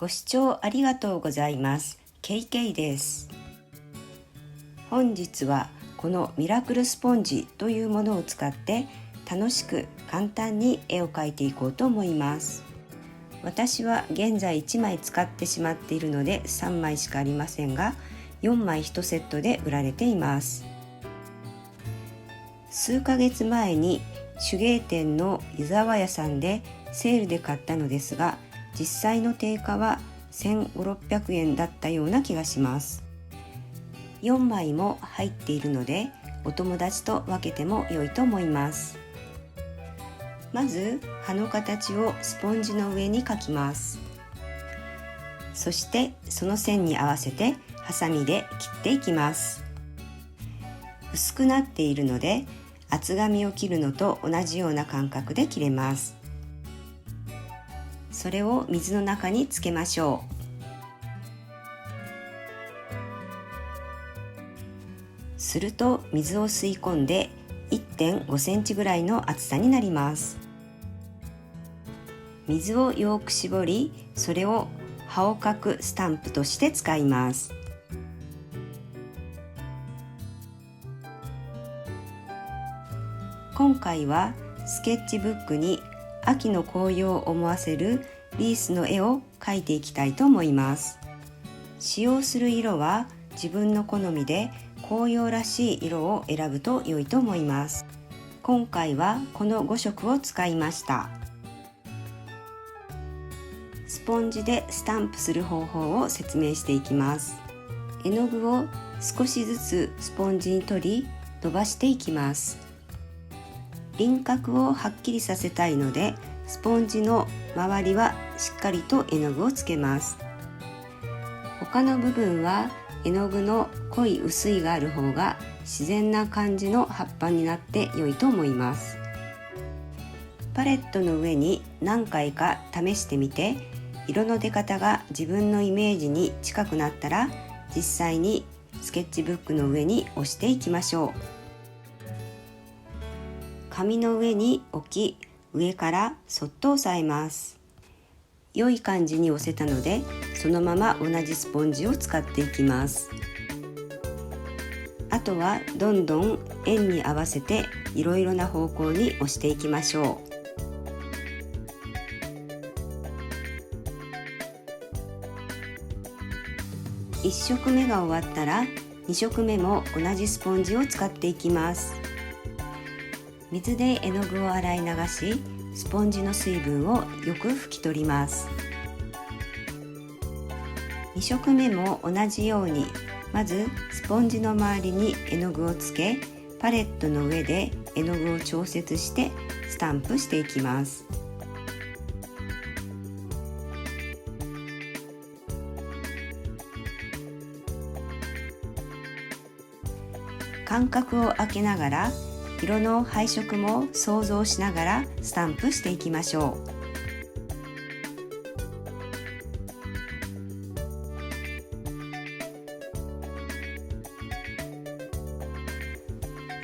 ご視聴ありがとうございます。KK です。本日はこのミラクルスポンジというものを使って楽しく簡単に絵を描いていこうと思います。私は現在1枚使ってしまっているので3枚しかありませんが、4枚1セットで売られています。数ヶ月前に手芸店の湯沢屋さんでセールで買ったのですが、実際の定価は1500、600円だったような気がします。4枚も入っているのでお友達と分けても良いと思います。まず葉の形をスポンジの上に描きます。そしてその線に合わせてハサミで切っていきます。薄くなっているので厚紙を切るのと同じような感覚で切れます。それを水の中につけましょう。すると水を吸い込んで 1.5 センチぐらいの厚さになります。水をよく絞り、それを葉を描くスタンプとして使います。今回はスケッチブックに秋の紅葉を思わせるリースの絵を描いていきたいと思います。使用する色は自分の好みで紅葉らしい色を選ぶと良いと思います。今回はこの5色を使いました。スポンジでスタンプする方法を説明していきます。絵の具を少しずつスポンジに取り伸ばしていきます。輪郭をはっきりさせたいのでスポンジの周りはしっかりと絵の具をつけます。他の部分は絵の具の濃い薄いがある方が自然な感じの葉っぱになって良いと思います。パレットの上に何回か試してみて、色の出方が自分のイメージに近くなったら実際にスケッチブックの上に押していきましょう。紙の上に置き、上からそっと押さえます。良い感じに押せたので、そのまま同じスポンジを使っていきます。あとはどんどん円に合わせていろいろな方向に押していきましょう。1色目が終わったら2色目も同じスポンジを使っていきます。水で絵の具を洗い流し、スポンジの水分をよく拭き取ります。2色目も同じように、まずスポンジの周りに絵の具をつけ、パレットの上で絵の具を調節してスタンプしていきます。間隔を空けながら色の配色も想像しながらスタンプしていきましょう。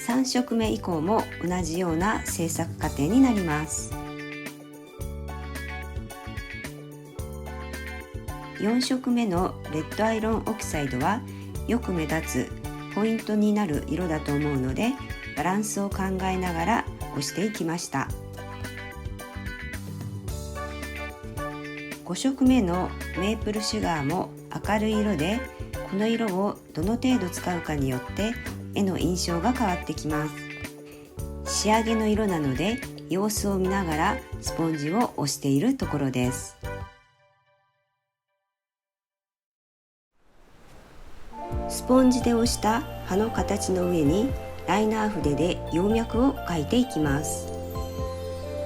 3色目以降も同じような制作過程になります。4色目のレッドアイロンオキサイドはよく目立つポイントになる色だと思うので、バランスを考えながら押していきました。5色目のメープルシュガーも明るい色で、この色をどの程度使うかによって絵の印象が変わってきます。仕上げの色なので様子を見ながらスポンジを押しているところです。スポンジで押した葉の形の上にライナー筆で葉脈を描いていきます。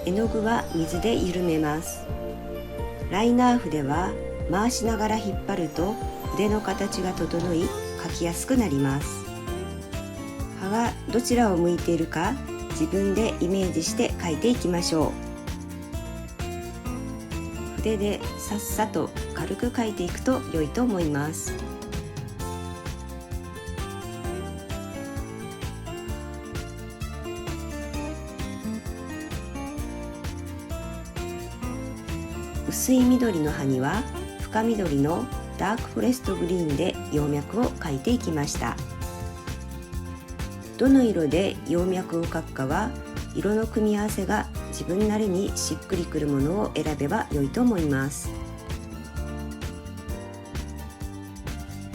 絵の具は水で緩めます。ライナー筆は回しながら引っ張ると筆の形が整い描きやすくなります。葉がどちらを向いているか自分でイメージして描いていきましょう。筆でさっさと軽く描いていくと良いと思います。薄い緑の葉には深緑のダークフォレストグリーンで葉脈を描いていきました。どの色で葉脈を描くかは色の組み合わせが自分なりにしっくりくるものを選べば良いと思います。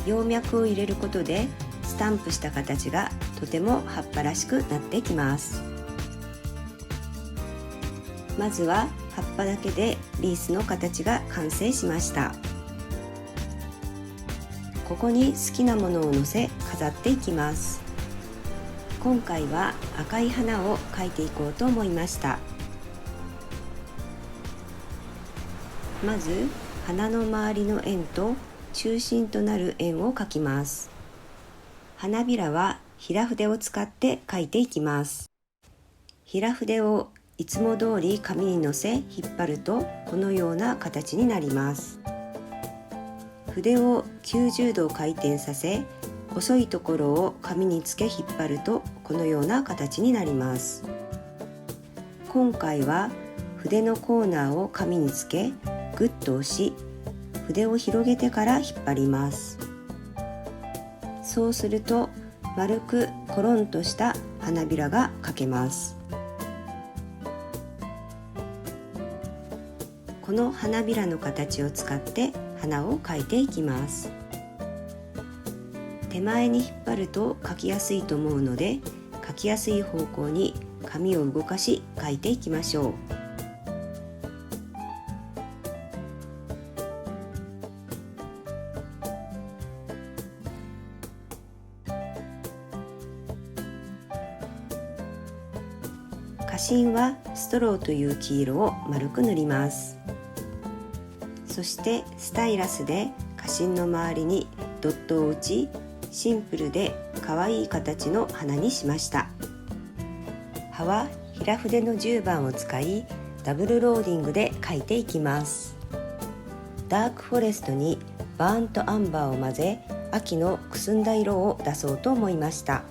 葉脈を入れることでスタンプした形がとても葉っぱらしくなってきます。まずは葉っぱだけでリースの形が完成しました。ここに好きなものを乗せ飾っていきます。今回は赤い花を描いていこうと思いました。まず花の周りの円と中心となる円を描きます。花びらは平筆を使って描いていきます。平筆をいつも通り紙にのせ引っ張るとこのような形になります。筆を90度回転させ、細いところを紙につけ引っ張るとこのような形になります。今回は筆のコーナーを紙につけグッと押し、筆を広げてから引っ張ります。そうすると丸くコロンとした花びらが描けます。この花びらの形を使って花を描いていきます。手前に引っ張ると描きやすいと思うので、描きやすい方向に紙を動かし描いていきましょう。花芯はストローという黄色を丸く塗ります。そしてスタイラスで花芯の周りにドットを打ち、シンプルで可愛い形の花にしました。葉は平筆の10番を使いダブルローディングで描いていきます。ダークフォレストにバーントアンバーを混ぜ、秋のくすんだ色を出そうと思いました。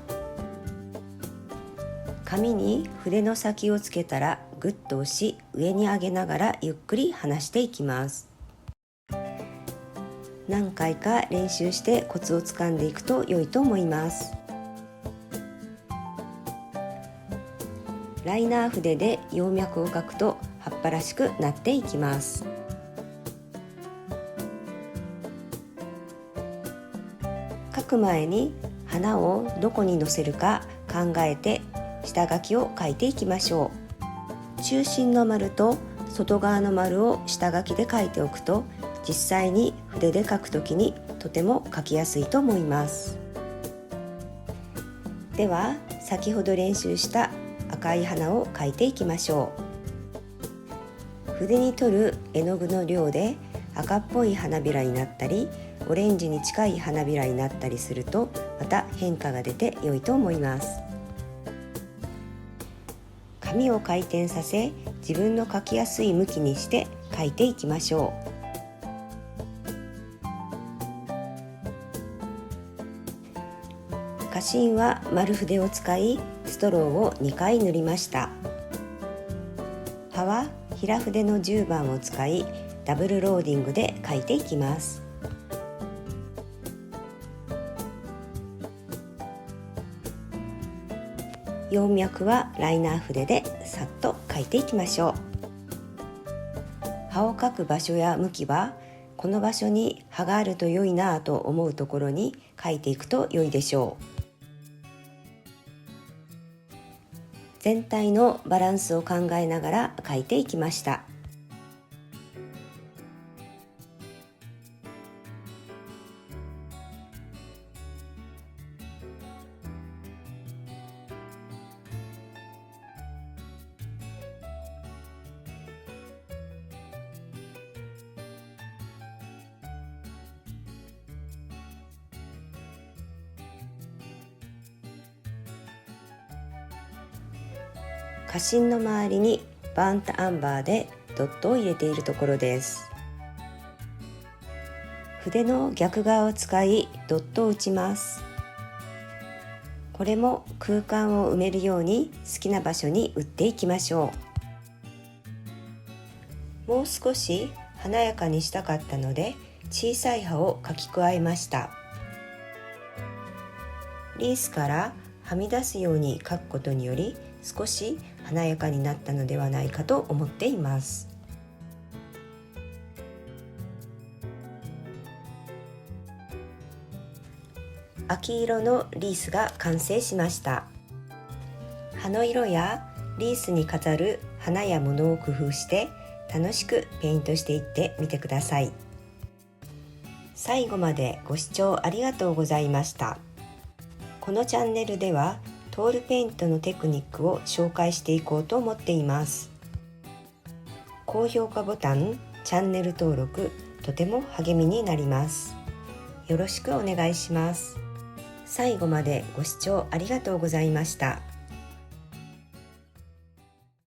紙に筆の先をつけたらグッと押し、上に上げながらゆっくり離していきます。何回か練習してコツをつかんでいくと良いと思います。ライナー筆で葉脈を描くと葉っぱらしくなっていきます。描く前に花をどこに乗せるか考えて下書きを描いていきましょう。中心の丸と外側の丸を下書きで描いておくと、実際に筆で描くときにとても描きやすいと思います。では先ほど練習した赤い花を描いていきましょう。筆に取る絵の具の量で赤っぽい花びらになったり、オレンジに近い花びらになったりするとまた変化が出て良いと思います。紙を回転させ、自分の描きやすい向きにして描いていきましょう。花芯は丸筆を使いストローを2回塗りました。葉は平筆の10番を使いダブルローディングで描いていきます。葉脈はライナー筆でさっと描いていきましょう。葉を描く場所や向きはこの場所に葉があると良いなぁと思うところに描いていくと良いでしょう。全体のバランスを考えながら描いていきました。花芯の周りにバーントアンバーでドットを入れているところです。筆の逆側を使いドットを打ちます。これも空間を埋めるように好きな場所に打っていきましょう。もう少し華やかにしたかったので小さい葉を描き加えました。リースからはみ出すように描くことにより少し華やかになったのではないかと思っています。秋色のリースが完成しました。葉の色やリースに飾る花や物を工夫して楽しくペイントしていってみてください。最後までご視聴ありがとうございました。このチャンネルではトールペイントのテクニックを紹介していこうと思っています。高評価ボタン、チャンネル登録、とても励みになります。よろしくお願いします。最後までご視聴ありがとうございました。